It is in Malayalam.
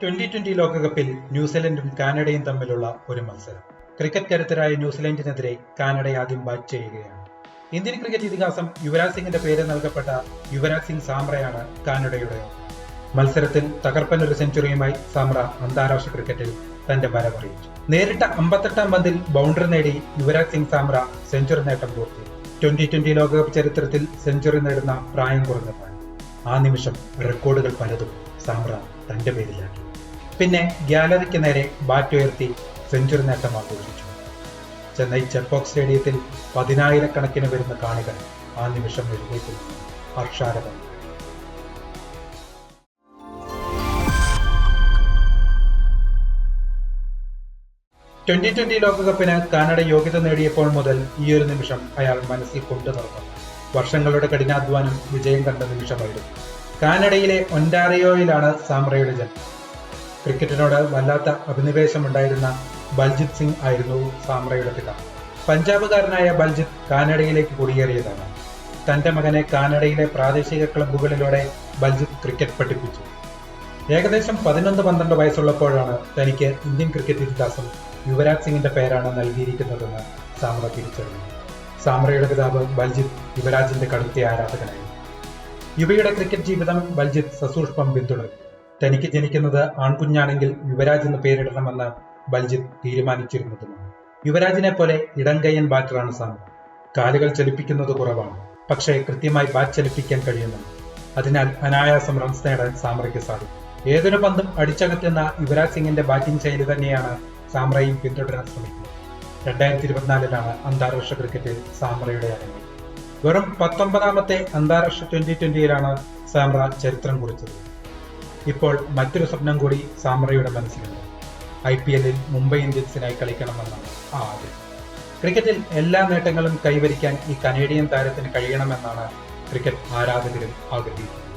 2020 ലോകകപ്പിൽ ന്യൂസിലൻഡും കാനഡയും തമ്മിലുള്ള ഒരു മത്സരം. ക്രിക്കറ്റ് കരുത്തരായ ന്യൂസിലൻഡിനെതിരെ കാനഡ ആദ്യം ബാറ്റ് ചെയ്യുകയാണ്. ഇന്ത്യൻ ക്രിക്കറ്റ് ഇതിഹാസം യുവരാജ് സിംഗിന്റെ പേര് നൽകപ്പെട്ട യുവരാജ് സിംഗ് സാമ്രയാണ് കാനഡയുടെ മത്സരത്തിൽ തകർപ്പൻ ഒരു സെഞ്ചുറിയുമായി സാമ്ര അന്താരാഷ്ട്ര ക്രിക്കറ്റിൽ തന്റെ വരവറിയിച്ചു. നേരിട്ട 58-ാം പന്തിൽ ബൗണ്ടറി നേടി യുവരാജ് സിംഗ് സാമ്ര സെഞ്ചുറി നേട്ടം പൂർത്തി. 2020 ലോകകപ്പ് ചരിത്രത്തിൽ സെഞ്ചുറി നേടുന്ന പ്രായം കുറഞ്ഞതാണ്. ആ നിമിഷം റെക്കോർഡുകൾ പലതും സാമ്ര തന്റെ പേരിലാക്കി. പിന്നെ ഗ്യാലറിക്ക് നേരെ ബാറ്റ് ഉയർത്തി സെഞ്ചുറി നേട്ടം ആഘോഷിച്ചു. ചെന്നൈ ചെപ്പോക്ക് സ്റ്റേഡിയത്തിൽ 10,000-കണക്കിന് വരുന്ന കാണികൾ ആ നിമിഷം എഴുന്നേറ്റ് ഹർഷാരവം. ടി20 ലോകകപ്പിന് കാനഡ യോഗ്യത നേടിയപ്പോൾ മുതൽ ഈ ഒരു നിമിഷം അയാൾ മനസ്സിൽ കൊണ്ടു നടന്നു. വർഷങ്ങളുടെ കഠിനാധ്വാനം വിജയം കണ്ട നിമിഷമായിരുന്നു. കാനഡയിലെ ഒന്റാറിയോയിലാണ് സാമ്രയുടെ ജന്മം. ക്രിക്കറ്റിനോട് വല്ലാത്ത അഭിനിവേശമുണ്ടായിരുന്ന ബൽജിത് സിംഗ് ആയിരുന്നു സാമ്രയുടെ പിതാവ്. പഞ്ചാബുകാരനായ ബൽജിത് കാനഡയിലേക്ക് കുടിയേറിയതാണ്. തന്റെ മകനെ കാനഡയിലെ പ്രാദേശിക ക്ലബ്ബുകളിലൂടെ ബൽജിത് ക്രിക്കറ്റ് പഠിപ്പിച്ചു. ഏകദേശം 11-12 വയസ്സുള്ളപ്പോഴാണ് തനിക്ക് ഇന്ത്യൻ ക്രിക്കറ്റ് ഇതിഹാസം യുവരാജ് സിംഗിന്റെ പേരാണ് നൽകിയിരിക്കുന്നതെന്ന് സാമ്ര തിരിച്ചറിഞ്ഞു. സാമ്രയുടെ പിതാവ് ബൽജിത് യുവരാജിന്റെ കടുത്ത ആരാധകനായിരുന്നു. യുവയുടെ ക്രിക്കറ്റ് ജീവിതം ബൽജിത് സസൂക്ഷ്മം പിന്തുടർന്നു. തനിക്ക് ജനിക്കുന്നത് ആൺകുഞ്ഞാണെങ്കിൽ യുവരാജ് എന്ന് പേരിടണമെന്ന് ബൽജിത് തീരുമാനിച്ചിരുന്നതുമാണ്. യുവരാജിനെ പോലെ ഇടംകയ്യൻ ബാറ്ററാണ് സാമ്ര. കാലുകൾ ചലിപ്പിക്കുന്നത് കുറവാണ്, പക്ഷേ കൃത്യമായി ബാറ്റ് ചലിപ്പിക്കാൻ കഴിയുന്നുണ്ട്. അതിനാൽ അനായാസം റൺസ് നേടാൻ സാമ്രയ്ക്ക് സാധിക്കും. ഏതൊരു പന്തും അടിച്ചകറ്റുന്ന യുവരാജ് സിംഗിന്റെ ബാറ്റിംഗ് ശൈലി തന്നെയാണ് സാമ്രയും പിന്തുടരാൻ ശ്രമിക്കുന്നത്. 2024 അന്താരാഷ്ട്ര ക്രിക്കറ്റിൽ സാമ്രയുടെ അരങ്ങേറ്റം. വെറും 19-ാമത്തെ അന്താരാഷ്ട്ര ടി20യിലാണ് സാമ്ര ചരിത്രം കുറിച്ചത്. ഇപ്പോൾ മറ്റൊരു സ്വപ്നം കൂടി സാമ്രയുടെ മനസ്സിലുണ്ട്. IPL-ൽ മുംബൈ ഇന്ത്യൻസിനായി കളിക്കണമെന്നാണ് ആ ആഗ്രഹം. ക്രിക്കറ്റിൽ എല്ലാ നേട്ടങ്ങളും കൈവരിക്കാൻ ഈ കനേഡിയൻ താരത്തിന് കഴിയണമെന്നാണ് ക്രിക്കറ്റ് ആരാധകരും ആഗ്രഹിക്കുന്നത്.